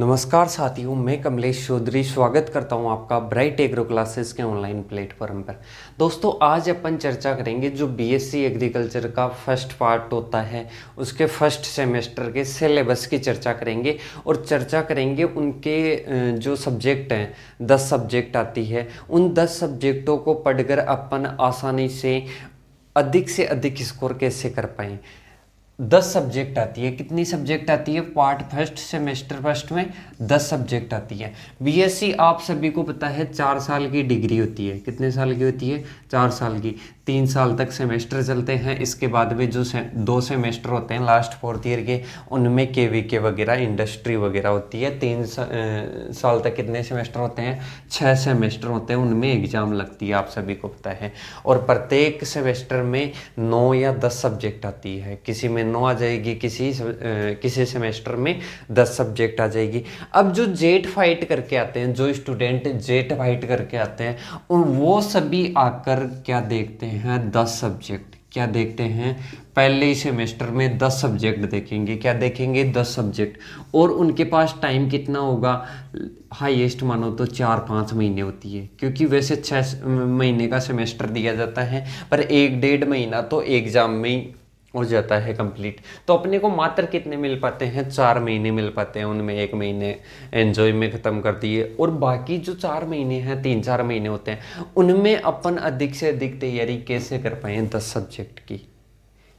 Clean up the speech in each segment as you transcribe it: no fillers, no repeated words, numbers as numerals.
नमस्कार साथियों, मैं कमलेश चौधरी स्वागत करता हूं आपका ब्राइट एग्रो क्लासेस के ऑनलाइन प्लेटफॉर्म पर। दोस्तों, आज अपन चर्चा करेंगे जो बीएससी एग्रीकल्चर का फर्स्ट पार्ट होता है उसके फर्स्ट सेमेस्टर के सिलेबस की चर्चा करेंगे और चर्चा करेंगे उनके जो सब्जेक्ट हैं, 10 सब्जेक्ट आती है, उन 10 सब्जेक्टों को पढ़कर अपन आसानी से अधिक स्कोर कैसे कर पाएँ। 10 सब्जेक्ट आती है। कितनी सब्जेक्ट आती है? पार्ट फर्स्ट सेमेस्टर फर्स्ट में 10 सब्जेक्ट आती है। बीएससी आप सभी को पता है 4 साल की डिग्री होती है। कितने साल की होती है? 4 साल की। 3 साल तक सेमेस्टर चलते हैं। इसके बाद में जो 2 सेमेस्टर होते हैं लास्ट 4th ईयर के, उनमें केवीके वगैरह इंडस्ट्री वगैरह होती है। 3 साल तक कितने सेमेस्टर होते हैं? 6 सेमेस्टर होते हैं, उनमें एग्जाम लगती है, आप सभी को पता है। और प्रत्येक सेमेस्टर में 9 या 10 सब्जेक्ट आती है। किसी में 9 आ जाएगी, किसी सेमेस्टर में 10 सब्जेक्ट आ जाएगी। अब जो जेट फाइट करके आते हैं, जो स्टूडेंट जेट फाइट करके आते हैं, वो सभी आकर क्या देखते हैं? 10 सब्जेक्ट। क्या देखते हैं? पहले ही सेमेस्टर में 10 सब्जेक्ट देखेंगे। क्या देखेंगे? 10 सब्जेक्ट। और उनके पास टाइम कितना होगा? हाईएस्ट मानो तो 4-5 महीने होती है, क्योंकि वैसे 6 महीने का सेमेस्टर दिया जाता है, पर 1-1.5 महीना तो एग्जाम में ही हो जाता है कंप्लीट। तो अपने को मात्र कितने मिल पाते हैं? 4 महीने मिल पाते हैं। उनमें 1 महीने एंजॉय में ख़त्म कर दिए, और बाकी जो 4 महीने हैं, 3-4 महीने होते हैं, उनमें अपन अधिक से अधिक तैयारी कैसे कर पाएँ 10 सब्जेक्ट की।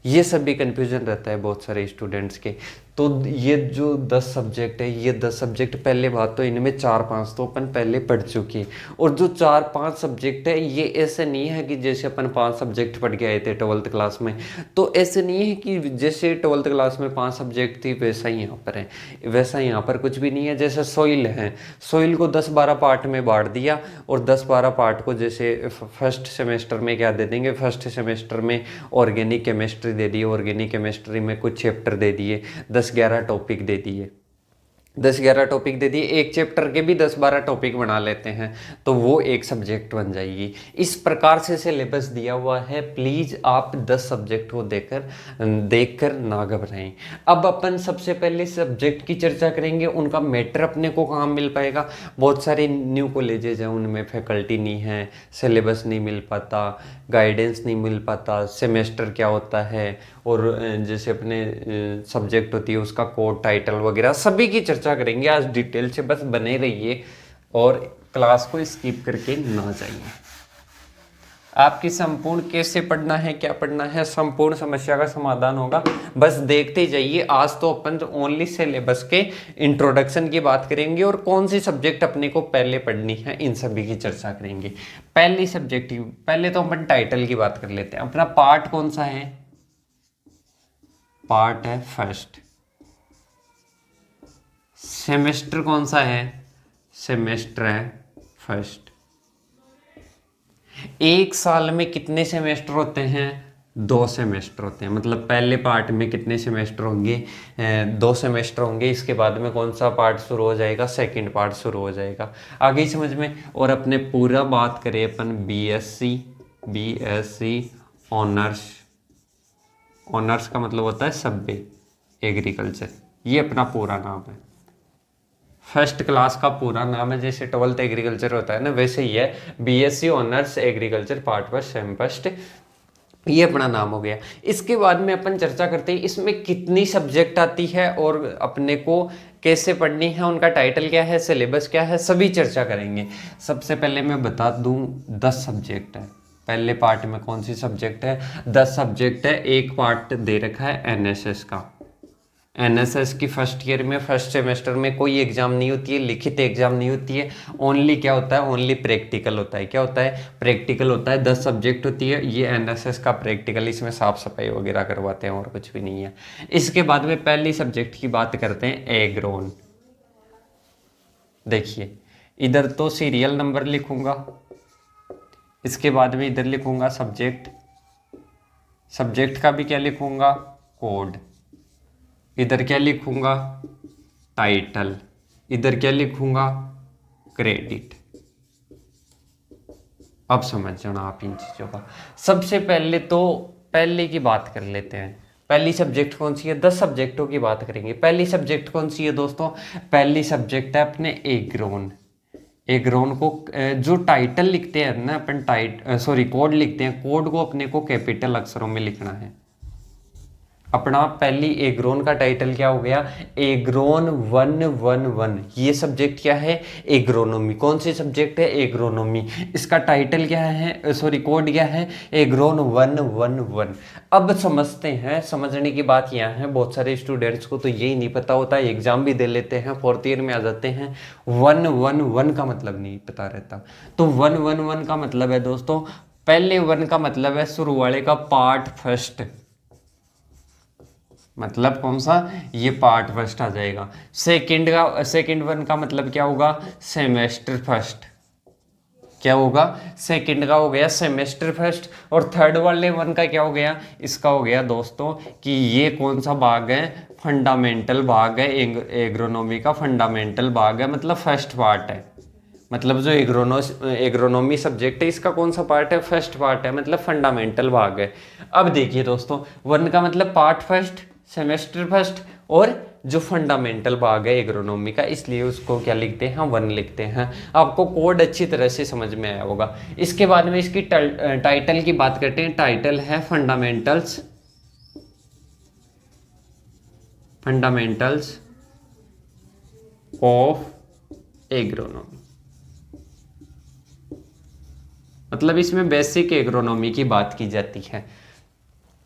ये सभी कन्फ्यूजन रहता है बहुत सारे स्टूडेंट्स के। तो ये जो 10 सब्जेक्ट है, ये 10 सब्जेक्ट, पहले बात तो इनमें 4-5 तो अपन पहले पढ़ चुके हैं। और जो 4-5 सब्जेक्ट है, ये ऐसे नहीं है कि जैसे अपन 5 सब्जेक्ट पढ़ के आए थे 12th क्लास में, तो ऐसे नहीं है कि जैसे 12th क्लास में 5 सब्जेक्ट थी वैसा ही यहाँ पर है। वैसा यहाँ पर कुछ भी नहीं है। जैसे सॉइल है, सॉइल को 10-12 पार्ट में बांट दिया, और 10-12 पार्ट को जैसे फर्स्ट सेमेस्टर में क्या दे देंगे? फर्स्ट सेमेस्टर में ऑर्गेनिक केमिस्ट्री दे दी, ऑर्गेनिक केमिस्ट्री में कुछ चैप्टर दे दिए, 10-11 टॉपिक दे दिए, 10-11 टॉपिक दे दिए। एक चैप्टर के भी 10-12 टॉपिक बना लेते हैं, तो वो एक सब्जेक्ट बन जाएगी। इस प्रकार से सिलेबस दिया हुआ है। प्लीज़ आप 10 सब्जेक्ट को देखकर ना घबराएं। अब अपन सबसे पहले सब्जेक्ट की चर्चा करेंगे। उनका मैटर अपने को कहाँ मिल पाएगा? बहुत सारे न्यू कॉलेजेस हैं, उनमें फैकल्टी नहीं है, सिलेबस नहीं मिल पाता, गाइडेंस नहीं मिल पाता, सेमेस्टर क्या होता है, और जैसे अपने सब्जेक्ट होती है उसका कोड, टाइटल वगैरह सभी की चर्चा करेंगे आज डिटेल से। बस बने रहिए और क्लास को स्किप करके ना जाइए। आपकी संपूर्ण कैसे पढ़ना है, क्या पढ़ना है, संपूर्ण समस्या का समाधान होगा। बस देखते जाइए। आज तो अपन ओनली सिलेबस के इंट्रोडक्शन की बात करेंगे और कौन सी सब्जेक्ट अपने को पहले पढ़नी है, इन सभी की चर्चा करेंगे। पहली सब्जेक्ट की, पहले तो अपन टाइटल की बात कर लेते हैं। अपना पार्ट कौन सा है? पार्ट है फर्स्ट। सेमेस्टर कौन सा है? सेमेस्टर है फर्स्ट। एक साल में कितने सेमेस्टर होते हैं? 2 सेमेस्टर होते हैं। मतलब पहले पार्ट में कितने सेमेस्टर होंगे? 2 सेमेस्टर होंगे। इसके बाद में कौन सा पार्ट शुरू हो जाएगा? सेकंड पार्ट शुरू हो जाएगा। आगे समझ में। और अपने पूरा बात करें अपन बीएससी ऑनर्स। ऑनर्स का मतलब होता है सब्बे एग्रीकल्चर, ये अपना पूरा नाम है। फर्स्ट क्लास का पूरा नाम है, जैसे 12th एग्रीकल्चर होता है ना, वैसे ही है BSc honours agriculture part first sem first, ये अपना नाम हो गया। इसके बाद में अपन चर्चा करते हैं इसमें कितनी सब्जेक्ट आती है और अपने को कैसे पढ़नी है, उनका टाइटल क्या है, सिलेबस क्या है, सभी चर्चा करेंगे। सबसे पहले मैं बता दूं 10 सब्जेक्ट है। पहले पार्ट में कौन सी सब्जेक्ट है? 10 सब्जेक्ट है। एक पार्ट दे रखा है एनएसएस का। एनएसएस की फर्स्ट ईयर में, फर्स्ट सेमेस्टर में कोई एग्जाम नहीं होती है, लिखित एग्जाम नहीं होती है। ओनली क्या होता है? ओनली प्रैक्टिकल होता है। क्या होता है? प्रैक्टिकल होता है। 10 सब्जेक्ट होती है। ये एनएसएस का प्रैक्टिकल, इसमें साफ सफाई वगैरह करवाते हैं और कुछ भी नहीं है। इसके बाद में पहली सब्जेक्ट की बात करते हैं, एग्रोन। देखिए, इधर तो सीरियल नंबर लिखूंगा, इसके बाद में इधर लिखूंगा सब्जेक्ट, सब्जेक्ट का भी क्या लिखूंगा? कोड। इधर क्या लिखूंगा? टाइटल। इधर क्या लिखूंगा? क्रेडिट। अब समझ जाना आप इन चीजों का। सबसे पहले तो पहले की बात कर लेते हैं। पहली सब्जेक्ट कौन सी है? 10 सब्जेक्टों की बात करेंगे। पहली सब्जेक्ट कौन सी है दोस्तों? पहली सब्जेक्ट है अपने एग्रोन। एग्रोन को जो टाइटल लिखते हैं ना अपन, कोड लिखते हैं, कोड को अपने को कैपिटल अक्षरों में लिखना है। अपना पहली एग्रोन का टाइटल क्या हो गया? एग्रोन 111। ये सब्जेक्ट क्या है? एग्रोनॉमी। कौन सी सब्जेक्ट है? एग्रोनॉमी। इसका टाइटल क्या है, कोड क्या है? एग्रोन 111। अब समझते हैं, समझने की बात यहाँ है, बहुत सारे स्टूडेंट्स को तो यही नहीं पता होता, एग्जाम भी दे लेते हैं, 4th ईयर में आ जाते हैं, 111 का मतलब नहीं पता रहता। तो 111 का मतलब है दोस्तों, पहले 1 का मतलब है शुरू वाले का पार्ट फर्स्ट। मतलब कौन सा? ये पार्ट फर्स्ट आ जाएगा। सेकंड 1 का मतलब क्या होगा? Semester first. क्या होगा? सेकंड का हो गया सेमेस्टर फर्स्ट। और थर्ड वाले 1 का क्या हो गया? इसका हो गया दोस्तों कि ये कौन सा भाग है? फंडामेंटल भाग है, एग्रोनॉमी का फंडामेंटल भाग है, मतलब फर्स्ट पार्ट है। मतलब जो एग्रोनॉमी सब्जेक्ट है इसका कौन सा पार्ट है? फर्स्ट पार्ट है, मतलब फंडामेंटल भाग है। अब देखिए दोस्तों, 1 का मतलब पार्ट फर्स्ट, सेमेस्टर फर्स्ट, और जो फंडामेंटल भाग है एग्रोनॉमी का, इसलिए उसको क्या लिखते हैं? 1 लिखते हैं। आपको कोड अच्छी तरह से समझ में आया होगा। इसके बाद में इसकी टाइटल की बात करते हैं। टाइटल है फंडामेंटल्स ऑफ एग्रोनॉमी। मतलब इसमें बेसिक एग्रोनॉमी की बात की जाती है।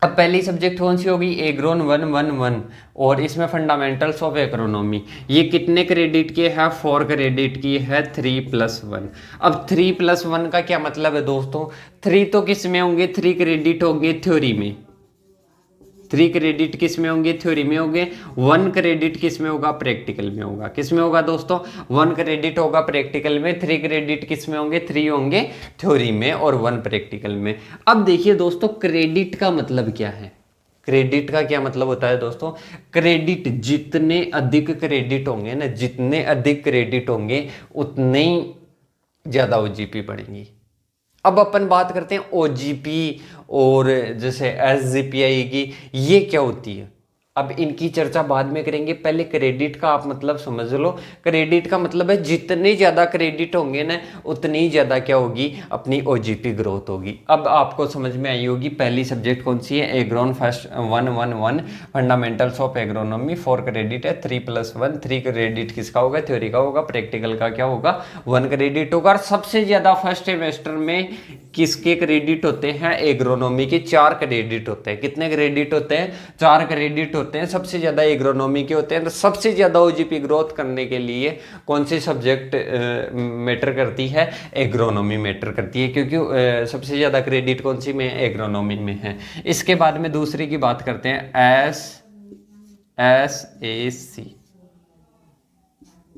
अब पहली सब्जेक्ट कौन सी होगी? एग्रोन 111, और इसमें फंडामेंटल्स ऑफ एग्रोनॉमी। ये कितने क्रेडिट की है? 4 क्रेडिट की है, 3+1। अब 3+1 का क्या मतलब है दोस्तों? 3 तो किस में होंगे? 3 क्रेडिट होंगे थ्योरी में। 3 क्रेडिट किस में होंगे? थ्योरी में होंगे। 1 क्रेडिट किस में होगा? प्रैक्टिकल में होगा। किस में होगा दोस्तों? 1 क्रेडिट होगा प्रैक्टिकल में। 3 क्रेडिट किस में होंगे? 3 होंगे थ्योरी में और 1 प्रैक्टिकल में। अब देखिए दोस्तों, क्रेडिट का मतलब क्या है? क्रेडिट का क्या मतलब होता है दोस्तों? क्रेडिट, जितने अधिक क्रेडिट होंगे ना, जितने अधिक क्रेडिट होंगे उतने ही ज्यादा ओजीपी बढ़ेंगी। अब अपन बात करते हैं ओजीपी और जैसे एसजीपी आएगी, ये क्या होती है? अब इनकी चर्चा बाद में करेंगे, पहले क्रेडिट का आप मतलब समझ लो। क्रेडिट का मतलब है जितने ज़्यादा क्रेडिट होंगे ना, उतनी ज़्यादा क्या होगी? अपनी ओजीपी ग्रोथ होगी। अब आपको समझ में आई होगी पहली सब्जेक्ट कौन सी है? Agron first 111, fundamentals of agronomy. 4 credit है, 3+1। 3 क्रेडिट किसका होगा? थ्योरी का होगा। प्रैक्टिकल का क्या होगा? 1 क्रेडिट होगा। और सबसे ज़्यादा फर्स्ट सेमेस्टर में किसके क्रेडिट होते हैं? एग्रोनॉमी के 4 क्रेडिट होते हैं। कितने क्रेडिट होते हैं? 4 क्रेडिट होते हैं। सबसे ज्यादा एग्रोनॉमी के होते हैं। तो सबसे ज्यादा ओजीपी ग्रोथ करने के लिए कौन सी सब्जेक्ट मैटर करती है? एग्रोनॉमी मैटर करती है, क्योंकि सबसे ज्यादा क्रेडिट कौन सी में? एग्रोनॉमी में है। इसके बाद में दूसरी की बात करते हैं, SAC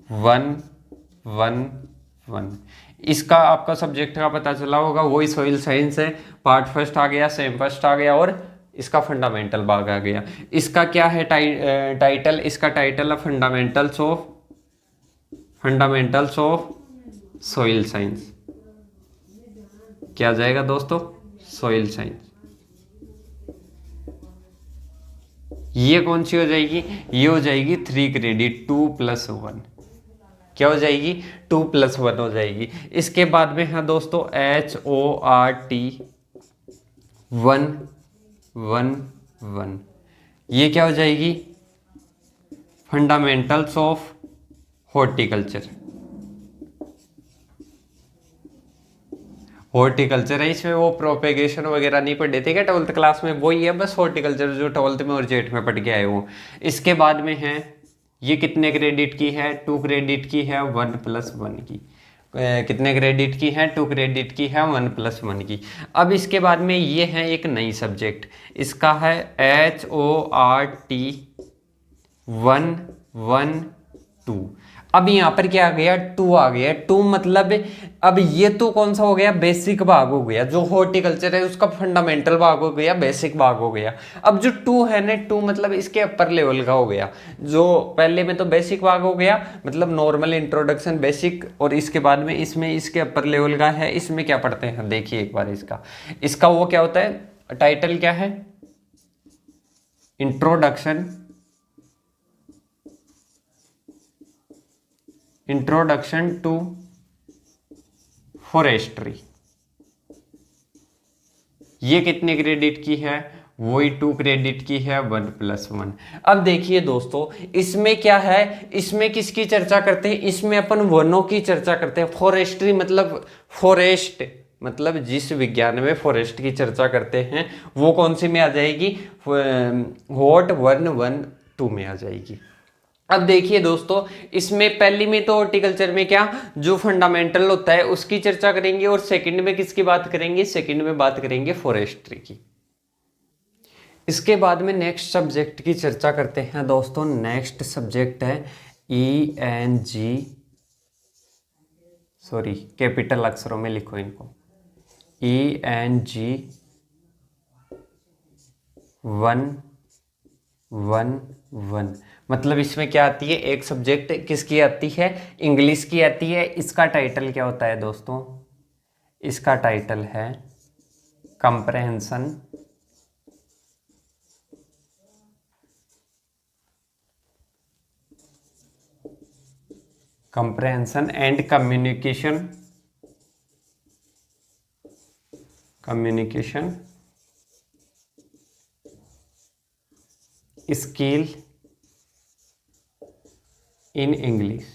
111। इसका आपका सब्जेक्ट का पता चला होगा, वही सॉइल साइंस है। पार्ट फर्स्ट आ गया, सेम फर्स्ट आ गया, और इसका फंडामेंटल भाग आ गया। इसका क्या है टाइटल? इसका टाइटल है फंडामेंटल्स ऑफ सॉइल साइंस। क्या आ जाएगा दोस्तों? Soil science. ये कौन सी हो जाएगी? ये हो जाएगी 3 क्रेडिट, 2+1। क्या हो जाएगी? 2+1 हो जाएगी। इसके बाद में है दोस्तों HORT 111। ये क्या हो जाएगी? Fundamentals of horticulture. हॉर्टिकल्चर है, इसमें वो प्रोपेगेशन वगैरह नहीं पढ़े थे क्या 12th क्लास में? वही है बस हॉर्टिकल्चर जो 12th में और 8th में पढ़ के आए हो। इसके बाद में है, ये कितने क्रेडिट की है? 2 क्रेडिट की है, 1+1 की। कितने क्रेडिट की है? 2 क्रेडिट की है, 1+1 की। अब इसके बाद में ये है एक नई सब्जेक्ट, इसका है HORT 112। अब यहाँ पर क्या आ गया? 2 आ गया। 2 मतलब अब ये तो कौन सा हो गया? बेसिक भाग हो गया। जो हॉर्टिकल्चर है उसका फंडामेंटल भाग हो गया, बेसिक भाग हो गया। अब जो 2 है ना, 2 मतलब इसके अपर लेवल का हो गया। जो पहले में तो बेसिक भाग हो गया, मतलब नॉर्मल इंट्रोडक्शन बेसिक, और इसके बाद में इसमें इसके अपर लेवल का है। इसमें क्या पढ़ते हैं देखिए एक बार। इसका वो क्या होता है? टाइटल क्या है? Introduction to forestry. ये कितने क्रेडिट की है? वही 2 क्रेडिट की है, 1+1। अब देखिए दोस्तों, इसमें क्या है, इसमें किसकी चर्चा करते हैं? इसमें अपन वनों की चर्चा करते हैं। फॉरेस्ट्री मतलब फॉरेस्ट, मतलब जिस विज्ञान में फॉरेस्ट की चर्चा करते हैं वो कौन सी में आ जाएगी? हॉट 1-1-2 में आ जाएगी। अब देखिए दोस्तों, इसमें पहली में तो हॉर्टिकल्चर में क्या जो फंडामेंटल होता है उसकी चर्चा करेंगे, और सेकंड में किसकी बात करेंगे? सेकंड में बात करेंगे फॉरेस्ट्री की। इसके बाद में नेक्स्ट सब्जेक्ट की चर्चा करते हैं दोस्तों। नेक्स्ट सब्जेक्ट है ENG, सॉरी कैपिटल अक्षरों में लिखो इनको, ENG 1-1-1। मतलब इसमें क्या आती है? एक सब्जेक्ट किसकी आती है? इंग्लिश की आती है। इसका टाइटल क्या होता है दोस्तों? इसका टाइटल है comprehension and communication skill in English।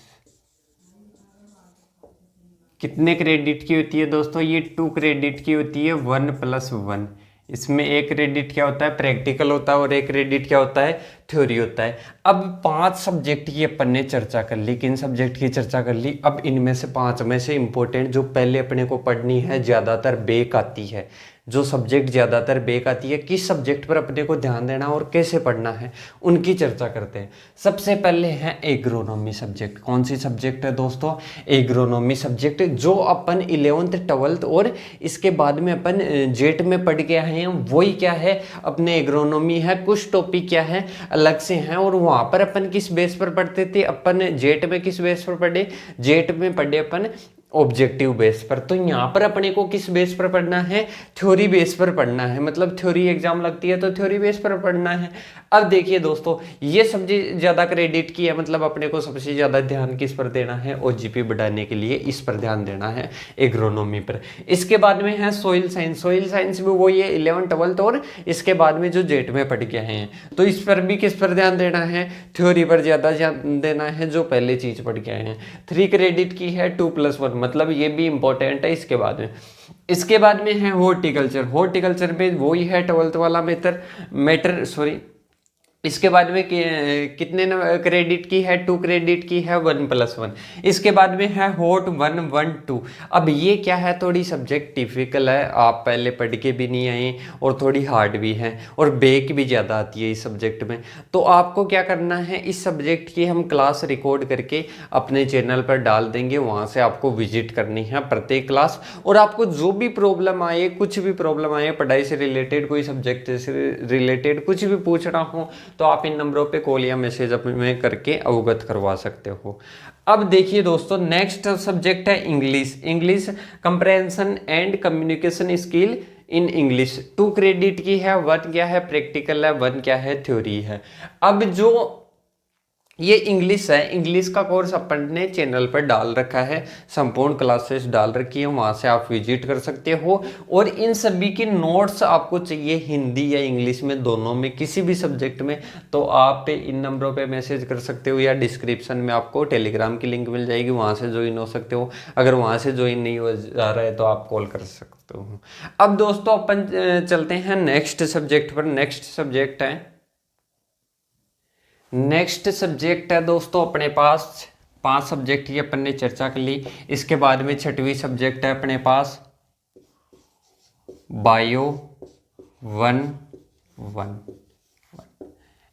कितने क्रेडिट की होती है दोस्तों? ये 2 क्रेडिट की होती है, 1+1। इसमें एक क्रेडिट क्या होता है? प्रैक्टिकल होता है, और एक क्रेडिट क्या होता है? थ्योरी होता है। अब 5 सब्जेक्ट की अपन ने चर्चा कर ली। किन सब्जेक्ट की चर्चा कर ली? अब इनमें से 5 में से इंपॉर्टेंट जो पहले अपने को पढ़नी है, ज़्यादातर बेक आती है, जो सब्जेक्ट ज़्यादातर बेक आती है, किस सब्जेक्ट पर अपने को ध्यान देना और कैसे पढ़ना है, उनकी चर्चा करते हैं। सबसे पहले है एग्रोनॉमी सब्जेक्ट। कौन सी सब्जेक्ट है दोस्तों? एग्रोनॉमी सब्जेक्ट, जो अपन 11th 12th और इसके बाद में अपन जेट में पढ़ के आए हैं, वही क्या है? अपने एग्रोनॉमी है। कुछ टॉपिक क्या है अलग से हैं, और वहाँ पर अपन किस बेस पर पढ़ते थे? अपन जेट में किस बेस पर पढ़े? जेट में पढ़े अपन ऑब्जेक्टिव बेस पर। तो यहाँ पर अपने को किस बेस पर पढ़ना है? थ्योरी बेस पर पढ़ना है। मतलब थ्योरी एग्जाम लगती है तो थ्योरी बेस पर पढ़ना है। अब देखिए दोस्तों, ये सब्जेक्ट ज़्यादा क्रेडिट की है, मतलब अपने को सबसे ज़्यादा ध्यान किस पर देना है? OGP बढ़ाने के लिए इस पर ध्यान देना है, एग्रोनॉमी पर। इसके बाद में है सोइल साइंस। सोइल साइंस भी वही है 11th 12th और इसके बाद में जो जेट में पढ़ के आए हैं, तो इस पर भी किस पर ध्यान देना है? थ्योरी पर ज़्यादा ध्यान देना है, जो पहले चीज़ पढ़ के आए हैं। 3 क्रेडिट की है, 2+1, मतलब ये भी इंपॉर्टेंट है। इसके बाद में है हॉर्टिकल्चर। हॉर्टिकल्चर में वही है 12th वाला मैटर सॉरी। इसके बाद में कितने क्रेडिट की है? 2 क्रेडिट की है, 1+1। इसके बाद में है हॉट 1-1-2। अब ये क्या है? थोड़ी सब्जेक्ट टिपिकल है, आप पहले पढ़ के भी नहीं आए, और थोड़ी हार्ड भी है, और बेक भी ज़्यादा आती है इस सब्जेक्ट में। तो आपको क्या करना है? इस सब्जेक्ट की हम क्लास रिकॉर्ड करके अपने चैनल पर डाल देंगे, वहाँ से आपको विजिट करनी है प्रत्येक क्लास। और आपको जो भी प्रॉब्लम आए, कुछ भी प्रॉब्लम आए, पढ़ाई से रिलेटेड, कोई सब्जेक्ट से रिलेटेड कुछ भी पूछना हो, तो आप इन नंबरों पे कॉल या मैसेज में करके अवगत करवा सकते हो। अब देखिए दोस्तों, नेक्स्ट सब्जेक्ट है English comprehension and communication skill in English. 2 credit की है, 1 क्या है? प्रैक्टिकल है, 1 क्या है? थ्योरी है। अब जो ये इंग्लिश है, इंग्लिश का कोर्स अपन ने चैनल पर डाल रखा है, संपूर्ण क्लासेस डाल रखी है, वहाँ से आप विजिट कर सकते हो। और इन सभी की नोट्स आपको चाहिए हिंदी या इंग्लिश में, दोनों में, किसी भी सब्जेक्ट में, तो आप इन नंबरों पे मैसेज कर सकते हो, या डिस्क्रिप्शन में आपको टेलीग्राम की लिंक मिल जाएगी, वहाँ से ज्वाइन हो सकते हो। अगर वहाँ से ज्वाइन नहीं हो जा रहा है तो आप कॉल कर सकते हो। अब दोस्तों अपन चलते हैं नेक्स्ट सब्जेक्ट पर। नेक्स्ट सब्जेक्ट है दोस्तों अपने पास 5 सब्जेक्ट की अपन ने चर्चा कर ली। इसके बाद में 6वीं सब्जेक्ट है अपने पास बायो 1-1।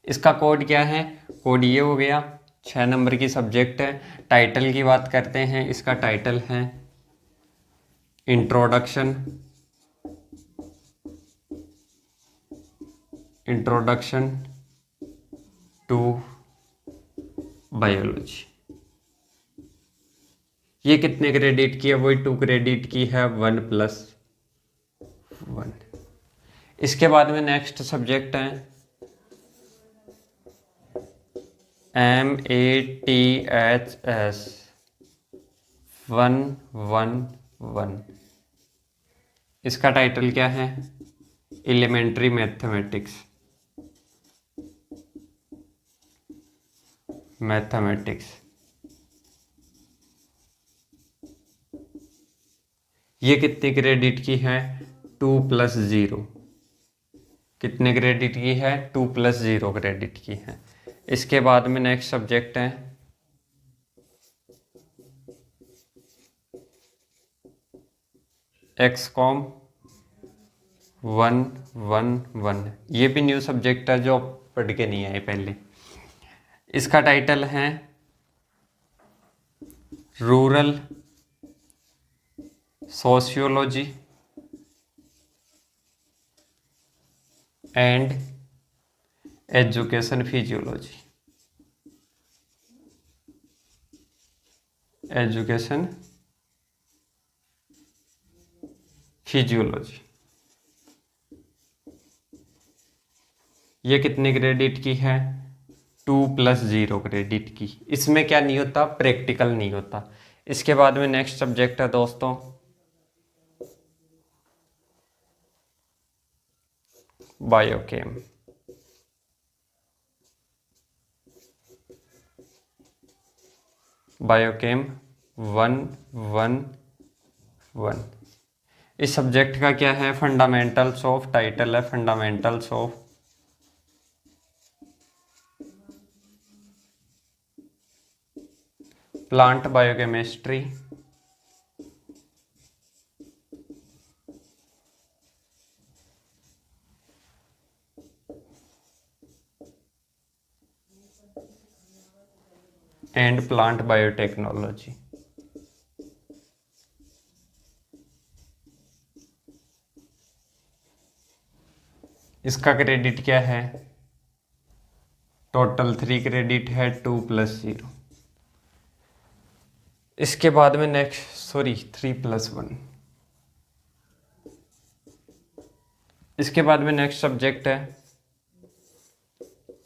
इसका कोड क्या है? कोड ये हो गया। 6 नंबर की सब्जेक्ट है। टाइटल की बात करते हैं, इसका टाइटल है इंट्रोडक्शन टू बायोलॉजी। ये कितने क्रेडिट की है? वही 2 क्रेडिट की है, 1+1। इसके बाद में नेक्स्ट सब्जेक्ट है MATHS 111। इसका टाइटल क्या है? Elementary mathematics. ये कितने क्रेडिट की है? 2+0। कितने क्रेडिट की है? 2+0 क्रेडिट की है। इसके बाद में नेक्स्ट सब्जेक्ट है एक्सकॉम 111। ये भी न्यू सब्जेक्ट है जो पढ़ के नहीं आए पहले। इसका टाइटल है rural sociology and education physiology. Education physiology. ये कितने क्रेडिट की है? 2+0 क्रेडिट की। इसमें क्या नहीं होता? प्रैक्टिकल नहीं होता। इसके बाद में नेक्स्ट सब्जेक्ट है दोस्तों बायोकेम। बायोकेम 111। इस सब्जेक्ट का क्या है? फंडामेंटल्स ऑफ, टाइटल है fundamentals of plant biochemistry and plant biotechnology. इसका क्रेडिट क्या है? टोटल 3 क्रेडिट है, 2+0। इसके बाद में नेक्स्ट 3+1। इसके बाद में नेक्स्ट सब्जेक्ट है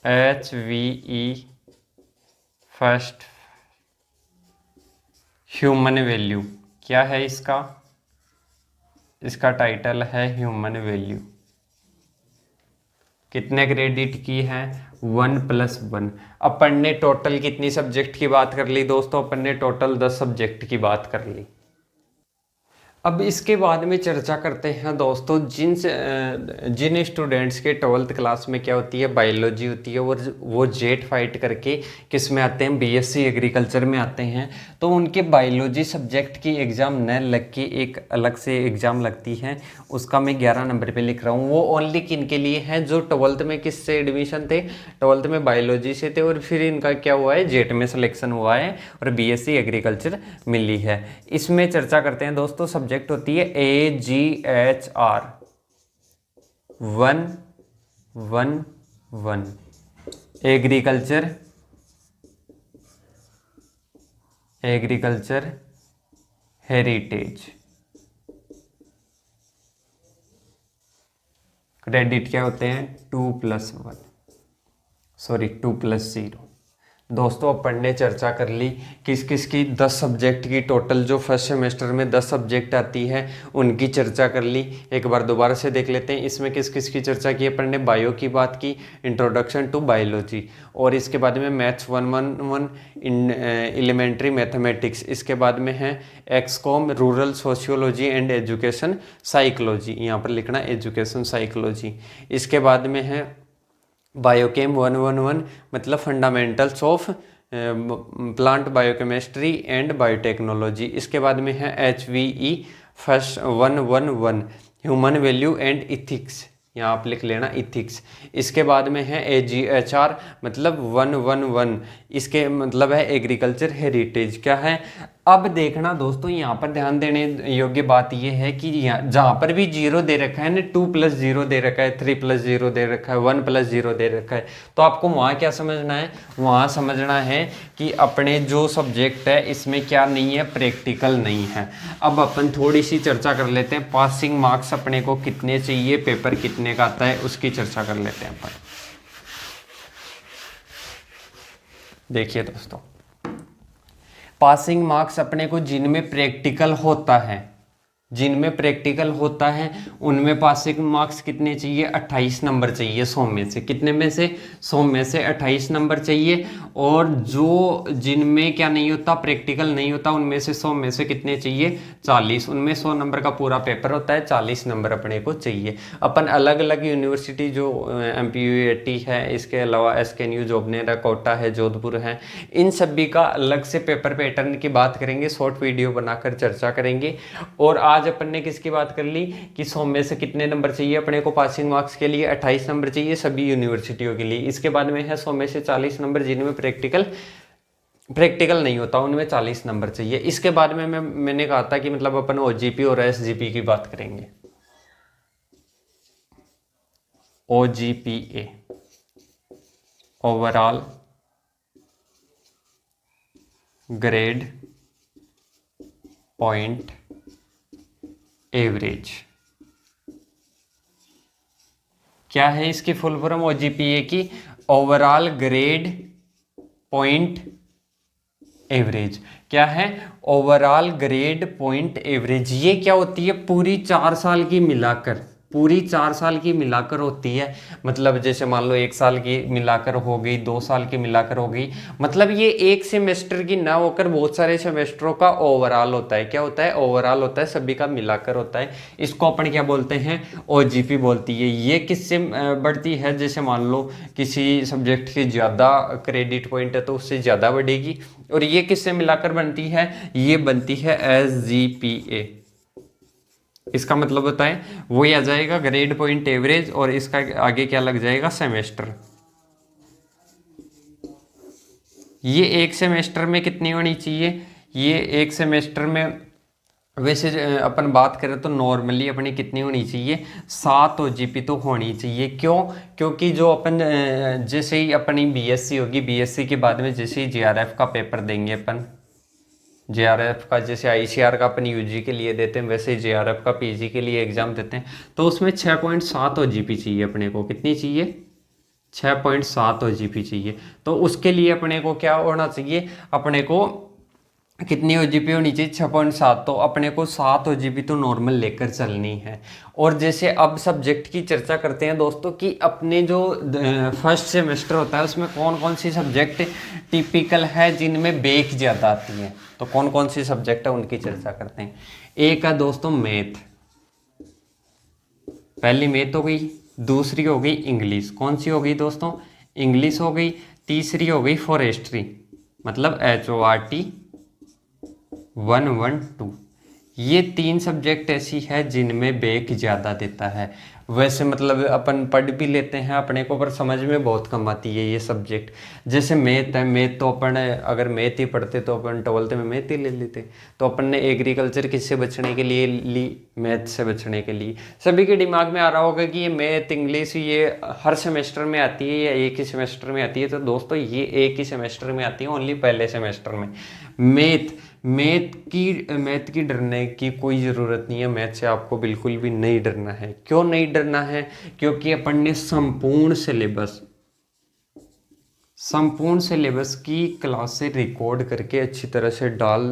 HVE फर्स्ट ह्यूमन वैल्यू। क्या है इसका? इसका टाइटल है ह्यूमन वैल्यू। कितने क्रेडिट की है? 1+1। अपन ने टोटल कितनी सब्जेक्ट की बात कर ली दोस्तों? अपन ने टोटल 10 सब्जेक्ट की बात कर ली। अब इसके बाद में चर्चा करते हैं दोस्तों जिन स्टूडेंट्स के 12th क्लास में क्या होती है? बायोलॉजी होती है, और वो जेट फाइट करके किस में आते हैं? बीएससी एग्रीकल्चर में आते हैं। तो उनके बायोलॉजी सब्जेक्ट की एग्ज़ाम न लग के एक अलग से एग्ज़ाम लगती है, उसका मैं 11 नंबर पे लिख रहा हूँ। वो ओनली किन के लिए है? जो 12th में किससे एडमिशन थे? 12th में बायोलॉजी से थे, और फिर इनका क्या हुआ है? जेट में सिलेक्शन हुआ है और बीएससी एग्रीकल्चर मिली है। इसमें चर्चा करते हैं दोस्तों। सब्जेक्ट होती है AGHR 111 एग्रीकल्चर हेरिटेज। क्रेडिट क्या होते हैं? 2+0। दोस्तों अपन ने चर्चा कर ली किस किस की 10 सब्जेक्ट की टोटल जो फर्स्ट सेमेस्टर में 10 सब्जेक्ट आती है उनकी चर्चा कर ली। एक बार दोबारा से देख लेते हैं इसमें किस किस की चर्चा की। अपन ने बायो की बात की, इंट्रोडक्शन टू बायोलॉजी, और इसके बाद में मैथ्स 111 एलिमेंट्री मैथमेटिक्स। इसके बाद में है excom rural sociology and education psychology, यहाँ पर लिखना एजुकेशन साइकोलॉजी। इसके बाद में है बायोकेम 111 मतलब fundamentals of plant biochemistry and biotechnology. इसके बाद में है HVE first 111 human value and ethics, यहाँ आप लिख लेना इथिक्स। इसके बाद में है AGHR मतलब 111, इसके मतलब है एग्रीकल्चर हेरिटेज। क्या है? अब देखना दोस्तों, यहाँ पर ध्यान देने योग्य बात यह है कि जहाँ पर भी 0 दे रखा है ना, 2+0 दे रखा है, 3+0 दे रखा है, 1+0 दे रखा है, तो आपको वहाँ क्या समझना है? वहाँ समझना है कि अपने जो सब्जेक्ट है इसमें क्या नहीं है? प्रैक्टिकल नहीं है। अब अपन थोड़ी सी चर्चा कर लेते हैं, पासिंग मार्क्स अपने को कितने चाहिए, पेपर कितने का आता है, उसकी चर्चा कर लेते हैं अपन। देखिए दोस्तों, पासिंग मार्क्स अपने को जिनमें प्रैक्टिकल होता है, जिनमें प्रैक्टिकल होता है उनमें पासिंग मार्क्स कितने चाहिए? 28 नंबर चाहिए 100 में से। कितने में से? 100 में से 28 नंबर चाहिए। और जो जिनमें क्या नहीं होता, प्रैक्टिकल नहीं होता, उनमें से 100 में से कितने चाहिए? 40। उनमें 100 नंबर का पूरा पेपर होता है, 40 नंबर अपने को चाहिए। अपन अलग अलग यूनिवर्सिटी जो MPUAT है, इसके अलावा SKNU जोबनेर कोटा है, जोधपुर है, इन सभी का अलग से पेपर पैटर्न की बात करेंगे, शॉर्ट वीडियो बनाकर चर्चा करेंगे। और आज अपन ने किसकी बात कर ली कि 100 में से कितने नंबर चाहिए अपने को पासिंग मार्क्स के लिए? 28 नंबर चाहिए सभी यूनिवर्सिटियों के लिए। इसके बाद में है 100 में से 40 नंबर जिनमें प्रैक्टिकल नहीं होता, उनमें 40 नंबर चाहिए। इसके बाद में मैंने कहा था कि मतलब अपन OGP और SGP की बात करेंगे। OGPA overall grade point average. क्या है इसकी फुल फॉर्म OGPA की? Overall grade point average. क्या है? Overall grade point average. ये क्या होती है? पूरी 4 साल की मिलाकर, पूरी 4 साल की मिलाकर होती है। मतलब जैसे मान लो 1 साल की मिलाकर हो गई, 2 साल की मिलाकर हो गई, मतलब ये एक सेमेस्टर की ना होकर बहुत सारे सेमेस्टरों का ओवरऑल होता है। क्या होता है? ओवरऑल होता है, सभी का मिलाकर होता है। इसको अपन क्या बोलते हैं? OGP बोलती है। ये किससे बढ़ती है? जैसे मान लो किसी सब्जेक्ट की ज़्यादा क्रेडिट पॉइंट है तो उससे ज़्यादा बढ़ेगी। और ये किससे मिलाकर बनती है? ये बनती है SGPA। इसका मतलब होता है वही आ जाएगा ग्रेड पॉइंट एवरेज, और इसका आगे क्या लग जाएगा? सेमेस्टर। ये एक सेमेस्टर में कितनी होनी चाहिए? ये एक सेमेस्टर में वैसे अपन बात करें तो नॉर्मली अपनी कितनी होनी चाहिए? 7 OGP तो होनी चाहिए। क्यों? क्योंकि जो अपन जैसे ही अपनी BSc होगी, BSc के बाद में जैसे ही JRF का पेपर देंगे अपन, JRF का जैसे ICR का अपन UG के लिए देते हैं, वैसे ही JRF का PG के लिए एग्जाम देते हैं, तो उसमें 6.7 OGP चाहिए अपने को। कितनी चाहिए? 6.7 OGP चाहिए। तो उसके लिए अपने को क्या होना चाहिए? अपने को कितनी OGP होनी चाहिए? 6.7। तो अपने को 7 OGP तो नॉर्मल लेकर चलनी है। और जैसे अब सब्जेक्ट की चर्चा करते हैं दोस्तों कि अपने जो फर्स्ट सेमेस्टर होता है उसमें कौन कौन सी सब्जेक्ट टिपिकल है जिनमें बेक ज़्यादा आती है, तो कौन कौन सी सब्जेक्ट है उनकी चर्चा करते हैं। एक है दोस्तों मैथ, पहली मैथ हो गई, दूसरी हो गई इंग्लिश। कौन सी हो गई दोस्तों? इंग्लिश हो गई। तीसरी हो गई फॉरेस्ट्री, मतलब HORT 112। ये 3 सब्जेक्ट ऐसी है जिनमें बेक ज़्यादा देता है। वैसे मतलब अपन पढ़ भी लेते हैं अपने को, पर समझ में बहुत कम आती है ये सब्जेक्ट। जैसे मैथ है, मैथ तो अपन अगर मैथ ही पढ़ते तो अपन 12th में मैथ ही ले लेते। तो अपन ने एग्रीकल्चर किससे बचने के लिए ली? मैथ से बचने के लिए। सभी के दिमाग में आ रहा होगा कि ये मैथ इंग्लिश ये हर सेमेस्टर में आती है या एक ही सेमेस्टर में आती है। तो दोस्तों ये एक ही सेमेस्टर में आती है, ओनली पहले सेमेस्टर में। मैथ की डरने की कोई ज़रूरत नहीं है। मैथ से आपको बिल्कुल भी नहीं डरना है। क्यों नहीं डरना है? क्योंकि अपन ने संपूर्ण सिलेबस की क्लासें रिकॉर्ड करके अच्छी तरह से डाल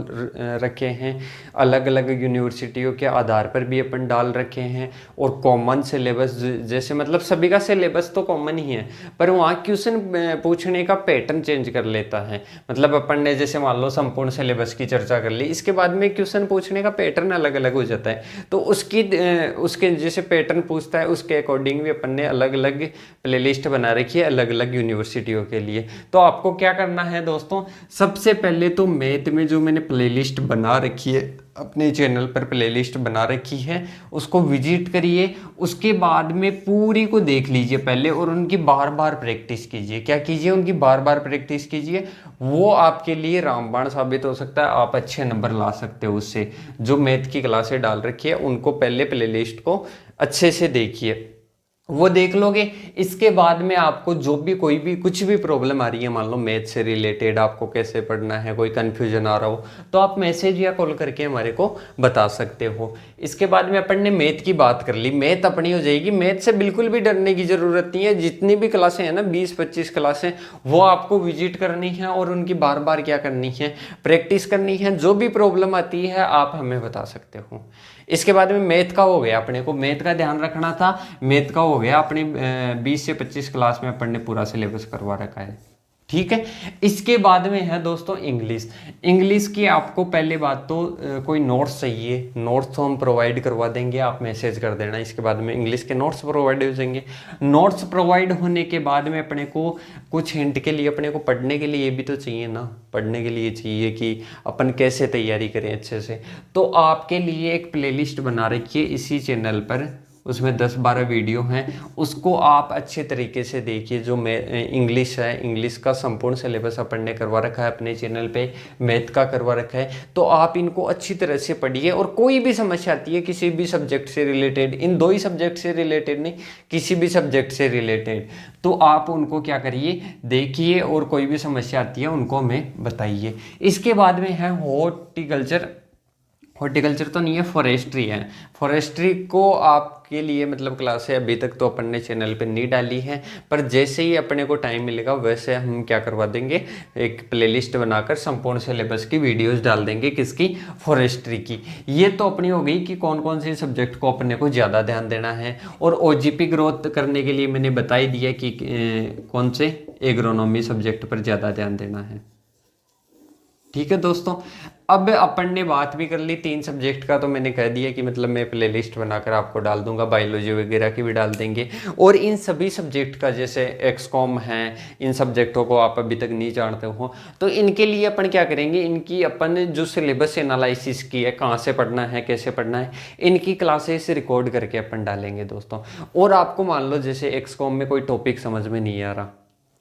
रखे हैं। अलग अलग यूनिवर्सिटियों के आधार पर भी अपन डाल रखे हैं। और कॉमन सिलेबस जैसे मतलब सभी का सिलेबस तो कॉमन ही है, पर वहाँ क्वेश्चन पूछने का पैटर्न चेंज कर लेता है। मतलब अपन ने जैसे मान लो संपूर्ण सिलेबस की चर्चा कर ली, इसके बाद में क्वेश्चन पूछने का पैटर्न अलग अलग हो जाता है। तो उसके जैसे पैटर्न पूछता है उसके अकॉर्डिंग भी अपन ने अलग अलग प्लेलिस्ट बना रखी है अलग अलग यूनिवर्सिटियों के लिए। तो आपको क्या करना है दोस्तों? सबसे पहले तो मैथ में जो मैंने प्लेलिस्ट बना रखी है, अपने चैनल पर प्लेलिस्ट बना रखी है, उसको विजिट करिए। उसके बाद में पूरी को देख लीजिए पहले, और उनकी बार बार प्रैक्टिस कीजिए। क्या कीजिए? उनकी बार बार प्रैक्टिस कीजिए। वो आपके लिए रामबाण साबित हो सकता है, आप अच्छे नंबर ला सकते हो उससे। जो मैथ की क्लासें डाल रखी है उनको पहले प्लेलिस्ट को अच्छे से देखिए। वो देख लोगे। इसके बाद में आपको जो भी कोई भी कुछ भी प्रॉब्लम आ रही है, मान लो मैथ से रिलेटेड आपको कैसे पढ़ना है, कोई कन्फ्यूजन आ रहा हो, तो आप मैसेज या कॉल करके हमारे को बता सकते हो। इसके बाद में अपन ने मैथ की बात कर ली, मैथ अपनी हो जाएगी। मैथ से बिल्कुल भी डरने की ज़रूरत नहीं है। जितनी भी क्लासें हैं ना, 20-25 क्लासें, वो आपको विजिट करनी है और उनकी बार बार क्या करनी है, प्रैक्टिस करनी है। जो भी प्रॉब्लम आती है आप हमें बता सकते हो। इसके बाद में मैथ का हो गया, अपने को मैथ का ध्यान रखना था। मैथ का हो गया, अपनी 20 से 25 क्लास में अपन ने पूरा सिलेबस करवा रखा है, ठीक है। इसके बाद में है दोस्तों इंग्लिश। इंग्लिश की आपको पहले बात तो कोई नोट्स चाहिए, नोट्स तो हम प्रोवाइड करवा देंगे, आप मैसेज कर देना। इसके बाद में इंग्लिश के नोट्स प्रोवाइड हो जाएंगे। नोट्स प्रोवाइड होने के बाद में अपने को कुछ हिंट के लिए, अपने को पढ़ने के लिए भी तो चाहिए ना, पढ़ने के लिए चाहिए कि अपन कैसे तैयारी करें अच्छे से। तो आपके लिए एक प्लेलिस्ट बना रखी है इसी चैनल पर, उसमें 10-12 वीडियो हैं, उसको आप अच्छे तरीके से देखिए। जो इंग्लिश है, इंग्लिश का संपूर्ण सिलेबस अपन ने करवा रखा है अपने चैनल पे, मैथ का करवा रखा है। तो आप इनको अच्छी तरह से पढ़िए, और कोई भी समस्या आती है किसी भी सब्जेक्ट से रिलेटेड, इन 2 ही सब्जेक्ट से रिलेटेड नहीं, किसी भी सब्जेक्ट से रिलेटेड, तो आप उनको क्या करिए, देखिए, और कोई भी समस्या आती है उनको हमें बताइए। इसके बाद में है हॉर्टिकल्चर। हॉर्टिकल्चर तो नहीं है, फॉरेस्ट्री है। फॉरेस्ट्री को आपके लिए मतलब क्लास है, अभी तक तो अपन ने चैनल पे नहीं डाली है, पर जैसे ही अपने को टाइम मिलेगा वैसे हम क्या करवा देंगे, एक प्लेलिस्ट बनाकर संपूर्ण सिलेबस की वीडियोस डाल देंगे। किसकी? फॉरेस्ट्री की। ये तो अपनी हो गई कि कौन कौन से सब्जेक्ट को अपने को ज़्यादा ध्यान देना है। और ओजीपी ग्रोथ करने के लिए मैंने बता ही दिया कि कौन से एग्रोनॉमी सब्जेक्ट पर ज़्यादा ध्यान देना है, ठीक है दोस्तों। अब अपन ने बात भी कर ली 3 सब्जेक्ट का, तो मैंने कह दिया कि मतलब मैं प्लेलिस्ट बनाकर आपको डाल दूंगा, बायोलॉजी वगैरह की भी डाल देंगे। और इन सभी सब्जेक्ट का, जैसे एक्सकॉम है, इन सब्जेक्टों को आप अभी तक नहीं जानते हो, तो इनके लिए अपन क्या करेंगे, इनकी अपन जो सिलेबस एनालिसिस की है, कहाँ से पढ़ना है, कैसे पढ़ना है, इनकी क्लासेस रिकॉर्ड करके अपन डालेंगे दोस्तों। और आपको मान लो जैसे एक्सकॉम में कोई टॉपिक समझ में नहीं आ रहा,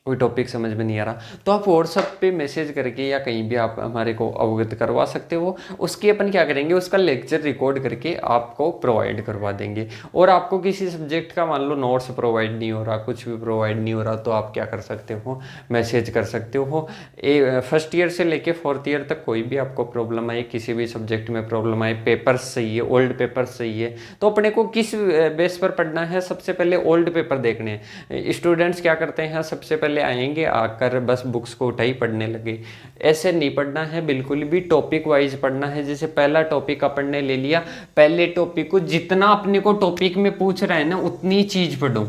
कोई टॉपिक समझ में नहीं आ रहा, तो आप व्हाट्सएप पे मैसेज करके या कहीं भी आप हमारे को अवगत करवा सकते हो। उसकी अपन क्या करेंगे, उसका लेक्चर रिकॉर्ड करके आपको प्रोवाइड करवा देंगे। और आपको किसी सब्जेक्ट का मान लो नोट्स प्रोवाइड नहीं हो रहा, कुछ भी प्रोवाइड नहीं हो रहा, तो आप क्या कर सकते हो, मैसेज कर सकते हो। फर्स्ट ईयर से लेके 4th ईयर तक कोई भी आपको प्रॉब्लम आए, किसी भी सब्जेक्ट में प्रॉब्लम आए, पेपर्स चाहिए, ओल्ड पेपर्स चाहिए, तो अपने को किस बेस पर पढ़ना है, सबसे पहले ओल्ड पेपर देखने हैं। स्टूडेंट्स क्या करते हैं, सबसे पहले आएंगे, आकर बस बुक्स को उठाई पढ़ने लगे। ऐसे नहीं पढ़ना है, बिल्कुल भी टॉपिक वाइज पढ़ना है। जैसे पहला टॉपिक अपन ने ले लिया, पहले टॉपिक को जितना अपने को टॉपिक में पूछ रहा है ना उतनी चीज पढ़ो,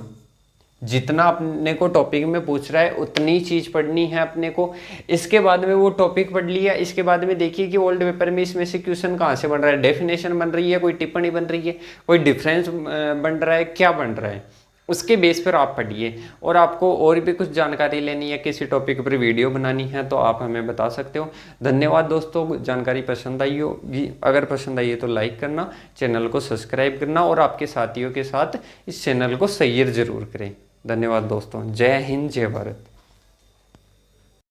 जितना अपने को टॉपिक में पूछ रहा है उतनी चीज पढ़नी है अपने को। इसके बाद में वो टॉपिक पढ़ लिया, इसके बाद में देखिए कि ओल्ड पेपर में इसमें से क्वेश्चन कहाँ से बन रहा है, डेफिनेशन बन रही है, कोई टिप्पणी बन रही है, कोई डिफरेंस बन रहा है, क्या बन रहा है, उसके बेस पर आप पढ़िए। और आपको और भी कुछ जानकारी लेनी है, किसी टॉपिक पर वीडियो बनानी है, तो आप हमें बता सकते हो। धन्यवाद दोस्तों, जानकारी पसंद आई होगी, अगर पसंद आई है तो लाइक करना, चैनल को सब्सक्राइब करना, और आपके साथियों के साथ इस चैनल को शेयर जरूर करें। धन्यवाद दोस्तों, जय हिंद, जय भारत।